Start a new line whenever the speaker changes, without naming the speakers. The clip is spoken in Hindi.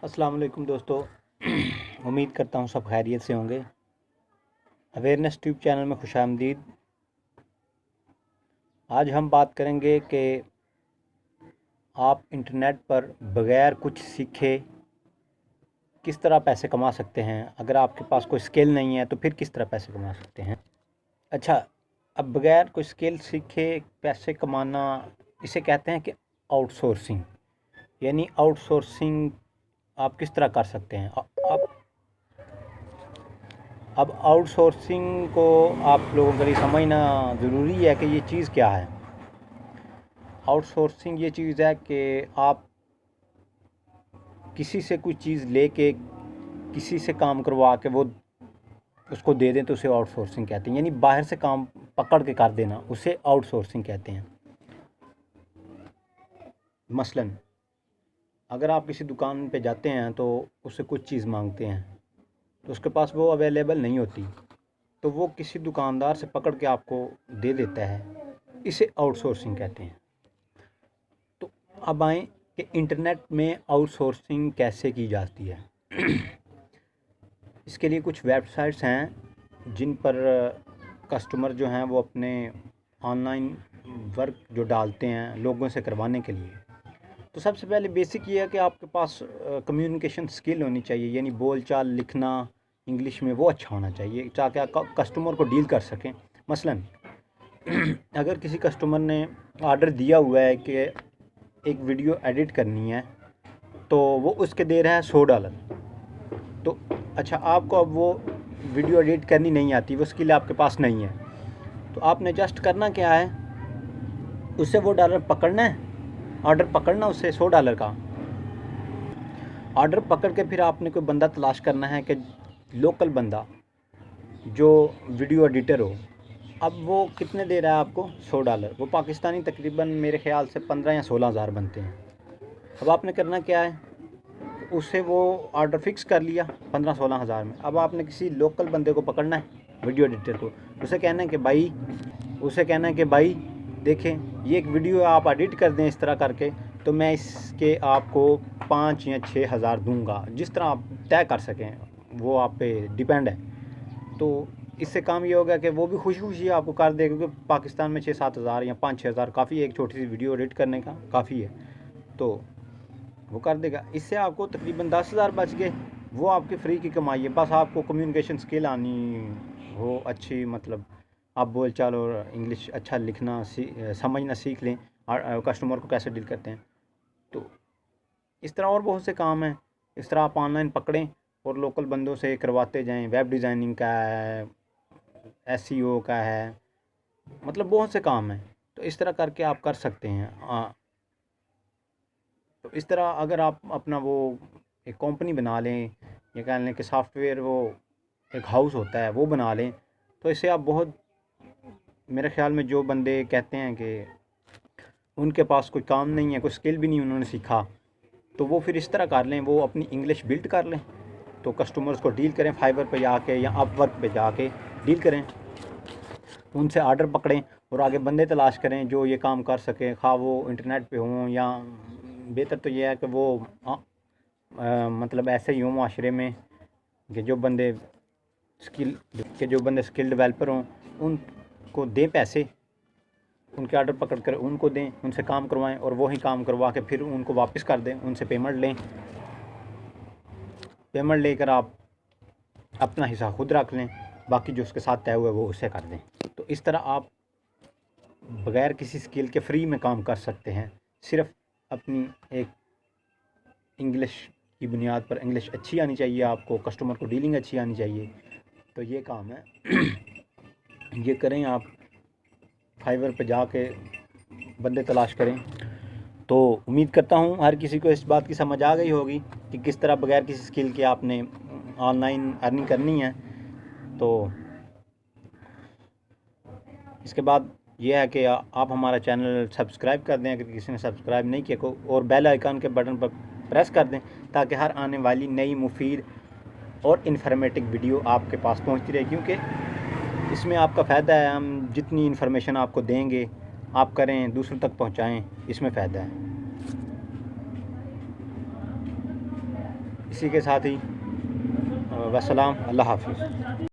अस्सलाम वालेकुम दोस्तों। उम्मीद करता हूँ सब खैरियत से होंगे। अवेयरनेस ट्यूब चैनल में खुशामदीद। आज हम बात करेंगे कि आप इंटरनेट पर बग़ैर कुछ सीखे किस तरह पैसे कमा सकते हैं। अगर आपके पास कोई स्किल नहीं है तो फिर किस तरह पैसे कमा सकते हैं। अच्छा, अब बग़ैर कोई स्किल सीखे पैसे कमाना, इसे कहते हैं कि आउटसोर्सिंग। यानी आउटसोर्सिंग आप किस तरह कर सकते हैं। अब आउटसोर्सिंग को आप लोगों के लिए समझना ज़रूरी है कि ये चीज़ क्या है। आउटसोर्सिंग ये चीज़ है कि आप किसी से कोई चीज़ लेके किसी से काम करवा के वो उसको दे दें तो उसे आउटसोर्सिंग कहते हैं। यानी बाहर से काम पकड़ के कर देना, उसे आउटसोर्सिंग कहते हैं। मसलन अगर आप किसी दुकान पे जाते हैं तो उससे कुछ चीज़ मांगते हैं तो उसके पास वो अवेलेबल नहीं होती, तो वो किसी दुकानदार से पकड़ के आपको दे देता है, इसे आउटसोर्सिंग कहते हैं। तो अब आएँ कि इंटरनेट में आउटसोर्सिंग कैसे की जाती है। इसके लिए कुछ वेबसाइट्स हैं जिन पर कस्टमर जो हैं वो अपने ऑनलाइन वर्क जो डालते हैं लोगों से करवाने के लिए। तो सबसे पहले बेसिक ये है कि आपके पास कम्युनिकेशन स्किल होनी चाहिए, यानी बोल चाल लिखना इंग्लिश में वो अच्छा होना चाहिए ताकि आप कस्टमर को डील कर सकें। मसलन अगर किसी कस्टमर ने ऑर्डर दिया हुआ है कि एक वीडियो एडिट करनी है तो वो उसके दे रहा है $100। तो अच्छा, आपको अब वो वीडियो एडिट करनी नहीं आती, वो स्किल आपके पास नहीं है, तो आपने जस्ट करना क्या है, उससे वो डॉलर पकड़ना है, ऑर्डर पकड़ना उससे $100 का ऑर्डर पकड़ के फिर आपने कोई बंदा तलाश करना है कि लोकल बंदा जो वीडियो एडिटर हो। अब वो कितने दे रहा है आपको? $100। वो पाकिस्तानी तकरीबन मेरे ख़्याल से 15 या 16 हज़ार बनते हैं। अब आपने करना क्या है, उससे वो ऑर्डर फ़िक्स कर लिया 15-16 हज़ार में। अब आपने किसी लोकल बंदे को पकड़ना है, वीडियो एडिटर को, उसे कहना है कि भाई देखें ये एक वीडियो आप एडिट कर दें इस तरह करके, तो मैं इसके आपको 5 या 6 हज़ार दूँगा, जिस तरह आप तय कर सकें, वो आप पे डिपेंड है। तो इससे काम ये होगा कि वो भी खुशी खुशी आपको कर देगा, क्योंकि पाकिस्तान में 6-7 हज़ार या 5-6 हज़ार काफ़ी है, एक छोटी सी वीडियो एडिट करने का काफ़ी है, तो वो कर देगा। इससे आपको तकरीबन 10 हज़ार बच गए, वो आपकी फ्री की कमाई है। बस आपको कम्युनिकेशन स्किल आनी हो अच्छी, मतलब आप बोल चाल और इंग्लिश अच्छा लिखना समझना सीख लें, और कस्टमर को कैसे डील करते हैं। तो इस तरह और बहुत से काम हैं। इस तरह आप ऑनलाइन पकड़ें और लोकल बंदों से करवाते जाएं। वेब डिज़ाइनिंग का है, एसईओ का है, मतलब बहुत से काम हैं। तो इस तरह करके आप कर सकते हैं। तो इस तरह अगर आप अपना वो एक कंपनी बना लें, या कह लें कि सॉफ्टवेयर वो एक हाउस होता है वो बना लें, तो इससे आप बहुत, मेरे ख़्याल में जो बंदे कहते हैं कि उनके पास कोई काम नहीं है, कोई स्किल भी नहीं उन्होंने सीखा, तो वो फिर इस तरह कर लें, वो अपनी इंग्लिश बिल्ड कर लें, तो कस्टमर्स को डील करें, फाइवर पे जाके या अपवर्क पे जाके डील करें, उनसे ऑर्डर पकड़ें और आगे बंदे तलाश करें जो ये काम कर सकें, खा वो इंटरनेट पे हों या बेहतर तो ये है कि वो मतलब ऐसे ही हों माशरे में कि जो बंदे स्किल डेवलपर हों, उनको दें पैसे, उनके ऑर्डर पकड़ कर उनको दें, उनसे काम करवाएं और वही काम करवा के फिर उनको वापस कर दें, उनसे पेमेंट लें। पेमेंट लेकर आप अपना हिस्सा खुद रख लें, बाकी जो उसके साथ तय हुआ है वो उसे कर दें। तो इस तरह आप बग़ैर किसी स्किल के फ्री में काम कर सकते हैं। सिर्फ अपनी एक इंग्लिश की बुनियाद पर, इंग्लिश अच्छी आनी चाहिए आपको, कस्टमर को डीलिंग अच्छी आनी चाहिए, तो ये काम है। ये करें आप, फाइवर पे जाके बंदे तलाश करें। तो उम्मीद करता हूँ हर किसी को इस बात की समझ आ गई होगी कि किस तरह बग़ैर किसी स्किल के आपने ऑनलाइन अर्निंग करनी है। तो इसके बाद ये है कि आप हमारा चैनल सब्सक्राइब कर दें अगर किसी ने सब्सक्राइब नहीं किया को, और बेल आइकन के बटन पर प्रेस कर दें ताकि हर आने वाली नई मुफीद और इन्फॉर्मेटिव वीडियो आपके पास पहुंचती रहे, क्योंकि इसमें आपका फ़ायदा है। हम जितनी इन्फॉर्मेशन आपको देंगे आप करें, दूसरों तक पहुंचाएं, इसमें फ़ायदा है। इसी के साथ ही वस्सलाम, अल्लाह हाफ़िज़।